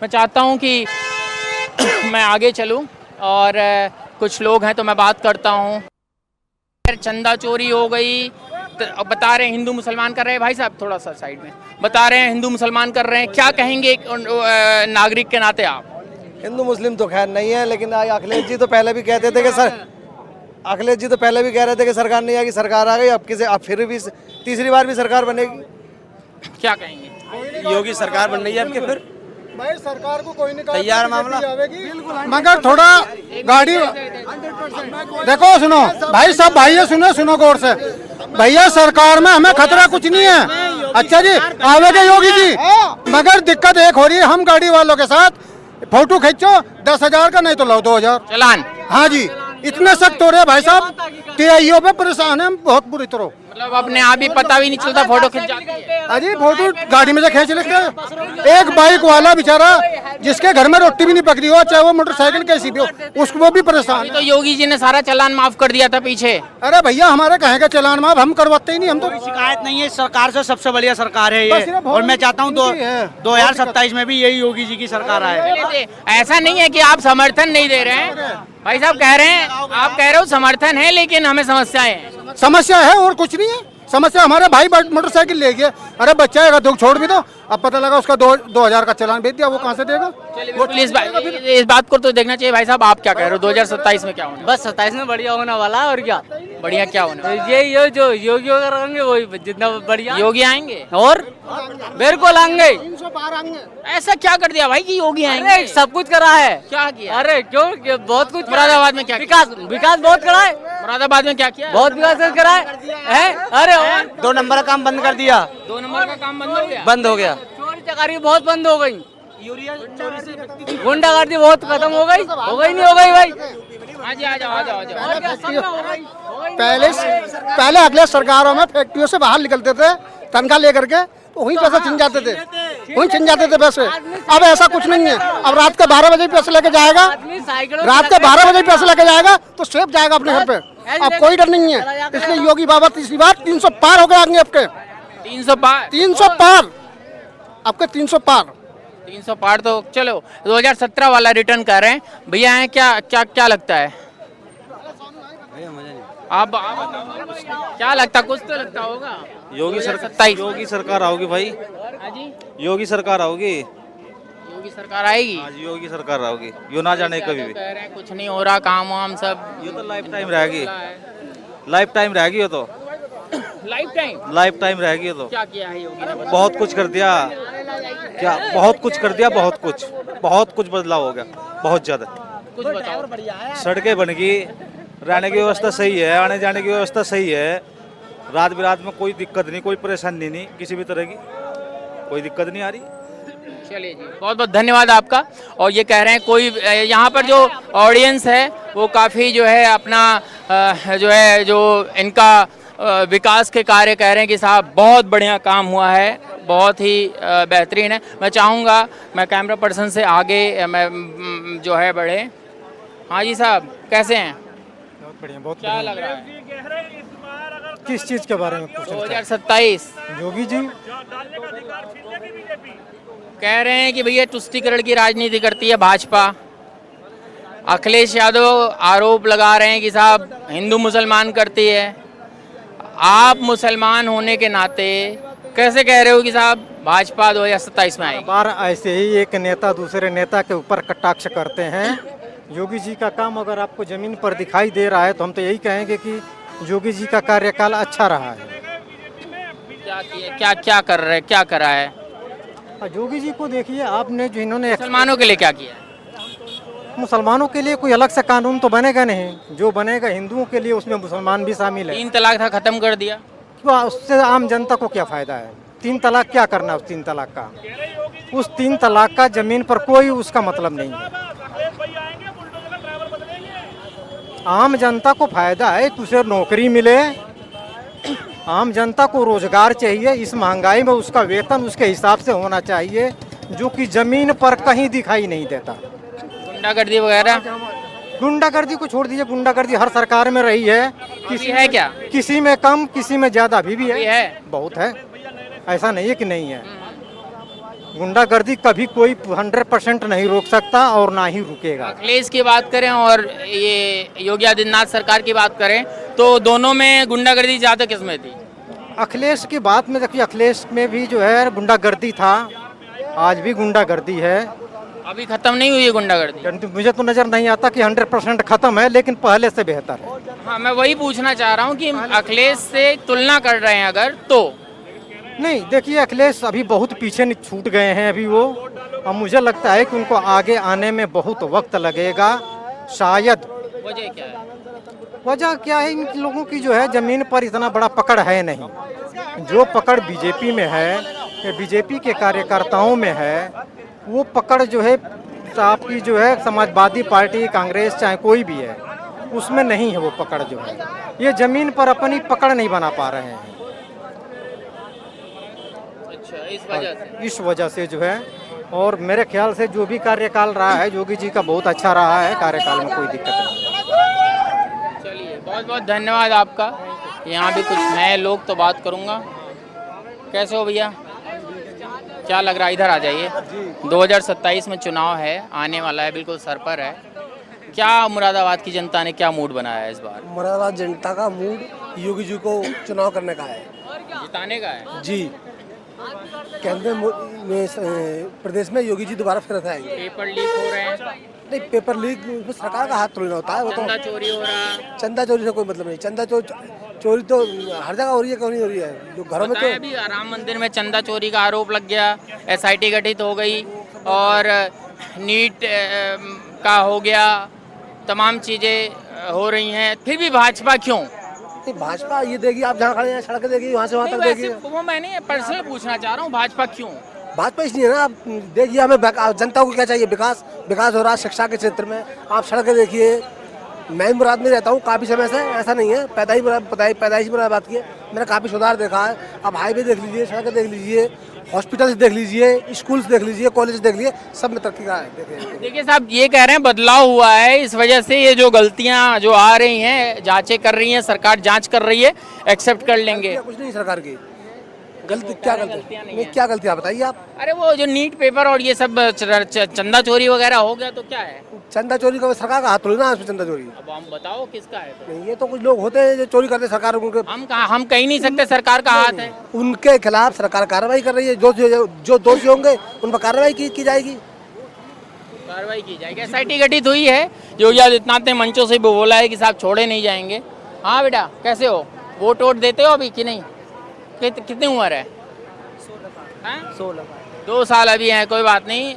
मैं चाहता हूँ कि मैं आगे चलूँ और कुछ लोग हैं तो मैं बात करता हूँ। चंदा चोरी हो गई तो बता रहे हैं हिंदू मुसलमान कर रहे हैं। भाई साहब थोड़ा सा साइड में, बता रहे हैं हिंदू मुसलमान कर रहे हैं, क्या कहेंगे एक नागरिक के नाते आप? हिंदू मुस्लिम तो खैर नहीं है, लेकिन अखिलेश जी तो पहले भी कहते थे कि अखिलेश जी तो पहले भी कह रहे थे कि सरकार नहीं आएगी, सरकार आ गई। अब फिर भी तीसरी बार भी सरकार बनेगी। क्या कहेंगे? योगी सरकार बन रही है आपके फिर भाई सरकार को कोई नहीं तैयार मामला। मगर थोड़ा गाड़ी देखो, सुनो भाई सब, भाई सुनो सुनो गौर से भैया, सरकार में हमें खतरा कुछ नहीं है। अच्छा जी आवेगा योगी जी, मगर दिक्कत एक हो रही है, हम गाड़ी वालों के साथ फोटो खींचो 10,000 का, नहीं तो लो 2,000 चलान। हाँ जी, इतने सख्त हो रहे हैं भाई साहब, टीआईओ पे परेशान है बहुत बुरी तरह। मतलब अपने आप ही पता भी नहीं चलता, फोटो खिंच जाती है। अजी फोटो गाड़ी में से खींच लेते। एक बाइक वाला बेचारा जिसके घर में रोटी भी नहीं पकड़ी हो, चाहे वो मोटरसाइकिल कैसी भी हो, उसको वो भी परेशान। तो योगी जी ने सारा चालान माफ कर दिया था पीछे। अरे भैया हमारे कहें का चालान माफ, हम करवाते ही नहीं, हम तो शिकायत नहीं है सरकार से, सबसे बढ़िया सरकार है ये। और मैं चाहता हूँ 2027 में भी यही योगी जी की सरकार आए। ऐसा नहीं है कि आप समर्थन नहीं दे रहे हैं, भाई साहब कह रहे हैं, आप कह रहे हो समर्थन है लेकिन हमें समस्याएं हैं। समस्या है और कुछ नहीं है। समस्या हमारे भाई मोटरसाइकिल ले गया, अरे बच्चा का दुख छोड़ भी दो, अब पता लगा उसका 2,000 का चालान भेज दिया, वो कहाँ से देगा? इस बात को तो देखना चाहिए। भाई साहब आप क्या कह रहे हो, 2027 में क्या होना? बस 27 में बढ़िया होने वाला है और क्या बढ़िया क्या होना? ये जो योगी वगैरह रहेंगे वही जितना बढ़िया योगी आएंगे और बिल्कुल आएंगे। ऐसा क्या कर दिया भाई कि योगी आएंगे? अरे सब कुछ करा है। क्या किया? अरे क्यों, बहुत कुछ। मुरादाबाद में क्या विकास बहुत करा है। मुरादाबाद में क्या किया? बहुत विकास करा है। अरे 2 नंबर का काम बंद कर दिया, 2 नंबर का काम बंद हो गया। बंद हो गया। चोरी चकारी बहुत बंद हो गई, गुंडागर्दी बहुत खत्म हो गई नहीं हो गई भाई। हाँ जी, आ जाओ। पहले अगले सरकारों में फैक्ट्रियों से बाहर निकलते थे तनख्वाह लेकर के, तो वहीं पैसे छिन जाते थे, वहीं छिन जाते थे पैसे। अब ऐसा कुछ नहीं है, अब रात के 12 बजे पैसे लेके जाएगा, रात के 12 बजे पैसे लेके जाएगा तो सेफ जाएगा अपने घर पे। अब कोई डर नहीं है, इसलिए योगी बाबा तीसरी बार 300 पार हो गए आगे आपके। 300 पार? 300 पार आपके, 300 पार। 300 पार तो चलो 2017 वाला रिटर्न कर रहे हैं भैया। हैं क्या लगता है आप क्या लगता? कुछ तो लगता होगा। योगी 27 योगी सरकार आओगी भाई, हाँ जी, योगी सरकार आओगी। योगी सरकार आएगी। आज योगी सरकार आओगी, यो ना जाने कभी भी। कह रहे हैं कुछ नहीं हो रहा, काम वाम सब। ये तो लाइफ टाइम रहेगी, लाइफ टाइम रहेगी। ये तो लाइफ टाइम रहेगी। ये तो क्या किया है योगी ने? बहुत कुछ कर दिया, क्या बहुत कुछ कर दिया, बहुत कुछ बदलाव हो गया, बहुत ज्यादा। कुछ बताओ। सड़कें बन गई, रहने की व्यवस्था सही है, आने जाने की व्यवस्था सही है, रात बिरात में कोई दिक्कत नहीं, कोई परेशानी नहीं, किसी भी तरह की कोई दिक्कत नहीं आ रही। चलिए जी, बहुत बहुत धन्यवाद आपका। और ये कह रहे हैं कोई यहाँ पर जो ऑडियंस है वो काफ़ी जो है अपना जो इनका विकास के कार्य कह रहे हैं कि साहब बहुत बढ़िया काम हुआ है, बहुत ही बेहतरीन है। मैं चाहूँगा मैं कैमरा पर्सन से आगे मैं जो है बढ़े। हाँ जी साहब कैसे हैं? बहुत बढ़िया, बहुत क्या लग रहा है? किस चीज के बारे में पूछ रहे 2027 योगी जी? कह रहे हैं कि भैया तुष्टीकरण की राजनीति करती है भाजपा। अखिलेश यादव आरोप लगा रहे हैं कि साहब हिंदू मुसलमान करती है। आप मुसलमान होने के नाते कैसे कह रहे हो कि साहब भाजपा 2027 में आएगी? बार ऐसे ही एक नेता दूसरे नेता के ऊपर कटाक्ष करते हैं। योगी जी का काम अगर आपको जमीन पर दिखाई दे रहा है तो हम तो यही कहेंगे कि योगी जी का कार्यकाल अच्छा रहा है। क्या कर रहे, क्या करा है? योगी जी को देखिए, आपने जो इन्होंने मुसलमानों के लिए क्या किया? मुसलमानों के लिए कोई अलग से कानून तो बनेगा नहीं, जो बनेगा हिंदुओं के लिए उसमें मुसलमान भी शामिल है। 3 तलाक था, खत्म कर दिया। क्यों? उससे आम जनता को क्या फायदा है? 3 तलाक क्या करना उस 3 तलाक का? उस 3 तलाक का जमीन पर कोई उसका मतलब नहीं है। आम जनता को फायदा है कि उसे नौकरी मिले, आम जनता को रोजगार चाहिए। इस महंगाई में उसका वेतन उसके हिसाब से होना चाहिए, जो कि जमीन पर कहीं दिखाई नहीं देता। गुंडागर्दी वगैरह? गुंडागर्दी को छोड़ दीजिए, गुंडागर्दी हर सरकार में रही है। किसी है क्या? किसी में कम, किसी में ज्यादा भी है। है, बहुत है, ऐसा नहीं है कि नहीं है। गुंडागर्दी कभी कोई 100% नहीं रोक सकता और ना ही रुकेगा। अखिलेश की बात करें और ये योगी आदित्यनाथ सरकार की बात करें तो दोनों में गुंडागर्दी ज़्यादा किसमें थी? अखिलेश की बात में देखिए, अखिलेश में भी जो है गुंडागर्दी था, आज भी गुंडागर्दी है। अभी खत्म नहीं हुई है गुंडागर्दी? परंतु मुझे तो नज़र नहीं आता कि 100% ख़त्म है, लेकिन पहले से बेहतर है। हाँ, मैं वही पूछना चाह रहा हूँ कि अखिलेश से तुलना कर रहे हैं अगर तो? नहीं, देखिए अखिलेश अभी बहुत पीछे छूट गए हैं अभी वो, और मुझे लगता है कि उनको आगे आने में बहुत वक्त लगेगा शायद। वजह क्या है? वजह क्या है, इन लोगों की जो है ज़मीन पर इतना बड़ा पकड़ है नहीं। जो पकड़ बीजेपी में है या बीजेपी के कार्यकर्ताओं में है, वो पकड़ जो है आपकी जो है समाजवादी पार्टी, कांग्रेस, चाहे कोई भी है, उसमें नहीं है वो पकड़ जो है। ये ज़मीन पर अपनी पकड़ नहीं बना पा रहे हैं। अच्छा, इस वजह से जो है, और मेरे ख्याल से जो भी कार्यकाल रहा है योगी जी का बहुत अच्छा रहा है, कार्यकाल में कोई दिक्कत नहीं है। चलिए, बहुत बहुत धन्यवाद आपका। यहाँ भी कुछ नए लोग तो बात करूँगा। कैसे हो भैया, क्या लग रहा है? इधर आ जाइए। 2027 में चुनाव है, आने वाला है, बिल्कुल सर पर है। क्या मुरादाबाद की जनता ने क्या मूड बनाया है इस बार? मुरादाबाद जनता का मूड योगी जी को चुनाव करने का है, जिताने का है जी। केंद्र में प्रदेश में योगी जी दोबारा फिर से आएंगे। पेपर लीक हो रहे हैं? नहीं, पेपर लीक उसमें सरकार का हाथ थोड़ी ना होता है। वो तो चंदा चोरी हो रहा? चंदा चोरी से कोई मतलब नहीं। चंदा चोरी तो हर जगह हो रही है, क्यों नहीं हो रही है? जो घरों में तो अभी राम मंदिर में चंदा चोरी का आरोप लग गया, SIT गठित हो गई और नीट का हो गया, तमाम चीज़ें हो रही हैं, फिर भी भाजपा क्यों? भाजपा ये देगी, आप जहाँ खड़े हैं सड़क देगी, वहाँ से वहाँ तक देगी। वो मैंने पर्सनल पूछना चाह रहा हूँ, भाजपा क्यों? भाजपा इसलिए ना, आप देखिए हमें जनता को क्या चाहिए? विकास। विकास हो रहा है शिक्षा के क्षेत्र में, आप सड़कें देखिए। मैं मुराद में रहता हूँ काफ़ी समय से, ऐसा नहीं है पैदाइश मुरादाबाद की है। मैंने काफ़ी सुधार देखा है। आप हाईवे देख लीजिए, सड़कें देख लीजिए, हॉस्पिटल देख लीजिए, स्कूल्स देख लीजिए, कॉलेज देख लीजिए, सब में तरक्की का है। देखिए साहब, ये कह रहे हैं बदलाव हुआ है, इस वजह से ये जो गलतियां जो आ रही हैं, जांचें कर रही हैं, सरकार जांच कर रही है, एक्सेप्ट कर लेंगे। कुछ नहीं सरकार की गलती, क्या गलती? क्या गलती आप बताइए आप? अरे वो जो नीट पेपर और ये सब चंदा चोरी वगैरह हो गया तो क्या है? चंदा चोरी का सरकार का हाथ थोड़ी ना, चंदा चोरी। अब हम बताओ किसका है? नहीं, ये तो कुछ लोग होते हैं जो चोरी करते, सरकार उनके। हम कहीं नहीं सकते सरकार का हाथ है। उनके खिलाफ सरकार कार्रवाई कर रही है। जो दोषी होंगे उन पर कार्रवाई की जाएगी। कार्रवाई की जाएगी। SIT गठित हुई है, योगी आदित्यनाथ ने मंचों से भी बोला है कि साहब छोड़े नहीं जाएंगे। हाँ बेटा, कैसे हो? वोट देते हो अभी कि नहीं? कितनी उम्र है? 16। 2 साल अभी हैं, कोई बात नहीं,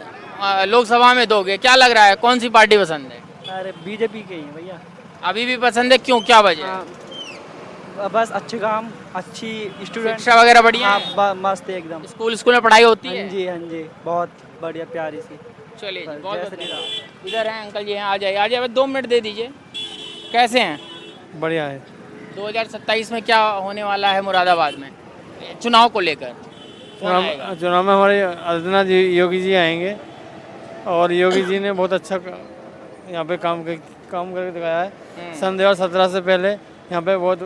लोकसभा में दोगे। क्या लग रहा है, कौन सी पार्टी पसंद है? अरे बीजेपी के ही भैया। अभी भी पसंद है, क्यों, क्या वजह? बस अच्छे काम, अच्छी स्टूडेंट, शिक्षा वगैरह बढ़िया है? मस्त है एकदम। स्कूल में पढ़ाई होती है? हाँ जी, बहुत बढ़िया, प्यारी सी। चलिए जी, बहुत धन्यवाद। इधर हैं अंकल जी, हैं, आ जाइए 2 मिनट दे दीजिए। कैसे हैं? बढ़िया है। 2027 में क्या होने वाला है मुरादाबाद में चुनाव को लेकर? चुनाव में हमारे आदित्यनाथ योगी जी आएंगे और योगी जी ने बहुत अच्छा यहाँ पे काम करके दिखाया है। सन 2017 से पहले यहाँ पे बहुत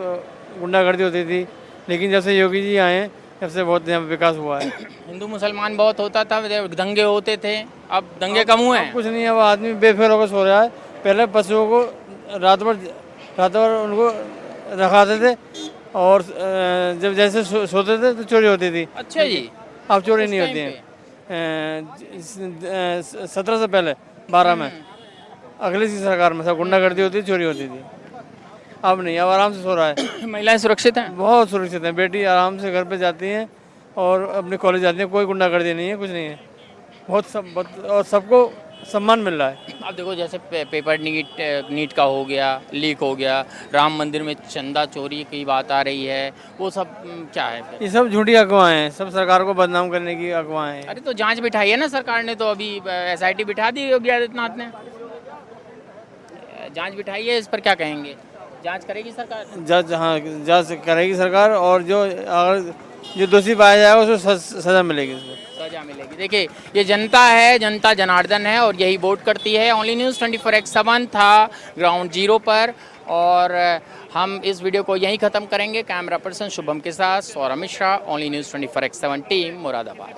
गुंडागर्दी होती थी, लेकिन जब से योगी जी आए तब से बहुत यहाँ पे विकास हुआ है। हिंदू मुसलमान बहुत होता था, दंगे होते थे, अब दंगे कम हुए हैं? कुछ नहीं है, अब आदमी बेफिक्र होकर सो रहा है। पहले पशुओं को रात भर उनको रखाते थे और जब जैसे सोते थे तो चोरी होती थी। अच्छा जी। अब चोरी नहीं होती है। 17 से पहले 12 में अखिलेश की सरकार में सब गुंडागर्दी होती थी, चोरी होती थी। अब नहीं, अब आराम से सो रहा है। महिलाएं सुरक्षित हैं? बहुत सुरक्षित हैं। बेटी आराम से घर पे जाती हैं और अपने कॉलेज जाती हैं, कोई गुंडागर्दी नहीं है, कुछ नहीं है। और सबको सम्मान मिल रहा है। अब देखो, जैसे पेपर नीट का हो गया, लीक हो गया, राम मंदिर में चंदा चोरी की बात आ रही है, वो सब क्या है? ये सब झूठी अफवाहें हैं, सब सरकार को बदनाम करने की अफवाहें हैं। अरे तो जांच बिठाई है ना सरकार ने, तो अभी SIT बिठा दी योगी आदित्यनाथ ने, जांच बिठाई है, इस पर क्या कहेंगे? जांच करेगी सरकार? जांच करेगी सरकार, और जो दोषी पाया जाएगा उसको सजा मिलेगी। सजा मिलेगी। देखिए, ये जनता है, जनता जनार्दन है और यही वोट करती है। ओनली न्यूज़ 24x7 था ग्राउंड जीरो पर, और हम इस वीडियो को यहीं ख़त्म करेंगे। कैमरा पर्सन शुभम के साथ Saurabh Mishra, only news 24x7 team Moradabad.